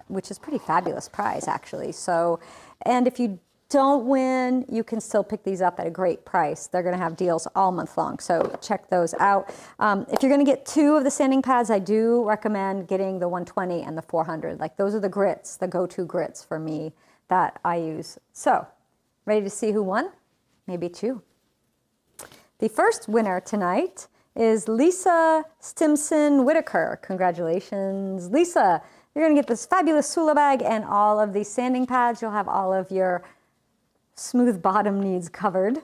which is pretty fabulous prize actually. So, and if you don't win, you can still pick these up at a great price. They're going to have deals all month long, so check those out. If you're going to get 2 of the sanding pads, I do recommend getting the 120 and the 400. Like those are the grits, the go-to grits for me that I use. So, ready to see who won? Maybe 2. The first winner tonight is Lisa Stimson Whitaker. Congratulations, Lisa. You're going to get this fabulous Sula bag and all of these sanding pads. You'll have all of your smooth bottom needs covered.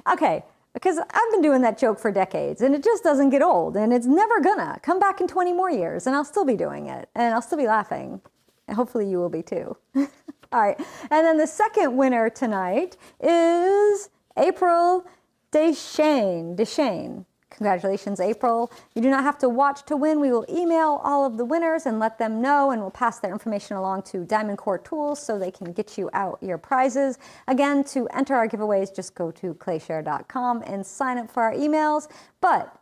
Okay, because I've been doing that joke for decades, and it just doesn't get old, and it's never gonna come back in 20 more years, and I'll still be doing it, and I'll still be laughing, and hopefully you will be too. All right, and then the second winner tonight is April Deshane. Congratulations, April. You do not have to watch to win. We will email all of the winners and let them know, and we'll pass their information along to DiamondCore Tools so they can get you out your prizes. Again, to enter our giveaways, just go to clayshare.com and sign up for our emails. But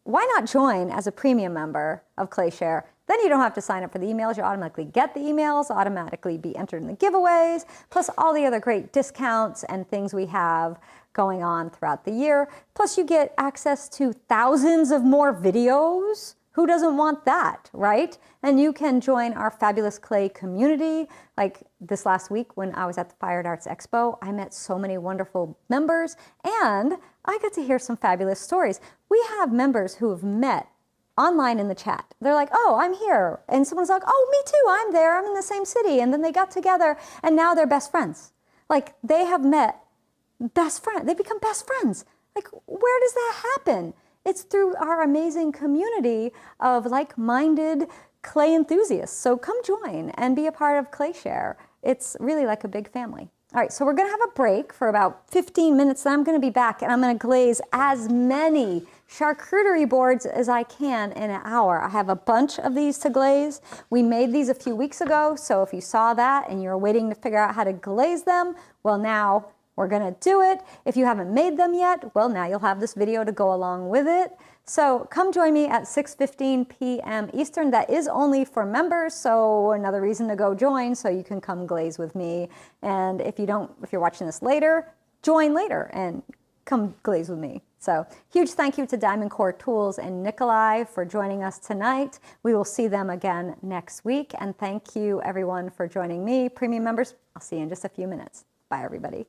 why not join as a premium member of ClayShare? Then you don't have to sign up for the emails. You automatically get the emails, automatically be entered in the giveaways, plus all the other great discounts and things we have going on throughout the year. Plus you get access to thousands of more videos. Who doesn't want that, right? And you can join our fabulous clay community. Like this last week when I was at the Fired Arts Expo, I met so many wonderful members, and I got to hear some fabulous stories. We have members who have met online in the chat. They're like, oh, I'm here. And someone's like, oh, me too, I'm there, I'm in the same city. And then they got together and now they're best friends. Like they have met best friend. They become best friends. Like, where does that happen? It's through our amazing community of like-minded clay enthusiasts. So come join and be a part of ClayShare. It's really like a big family. All right, so we're going to have a break for about 15 minutes. Then I'm going to be back, and I'm going to glaze as many charcuterie boards as I can in an hour. I have a bunch of these to glaze. We made these a few weeks ago, so if you saw that and you're waiting to figure out how to glaze them, well, now we're going to do it. If you haven't made them yet, well, now you'll have this video to go along with it. So come join me at 6:15 p.m. Eastern. That is only for members, so another reason to go join so you can come glaze with me. And if you're watching this later, join later and come glaze with me. So huge thank you to DiamondCore Tools and Nikolai for joining us tonight. We will see them again next week. And thank you everyone for joining me. Premium members, I'll see you in just a few minutes. Bye everybody.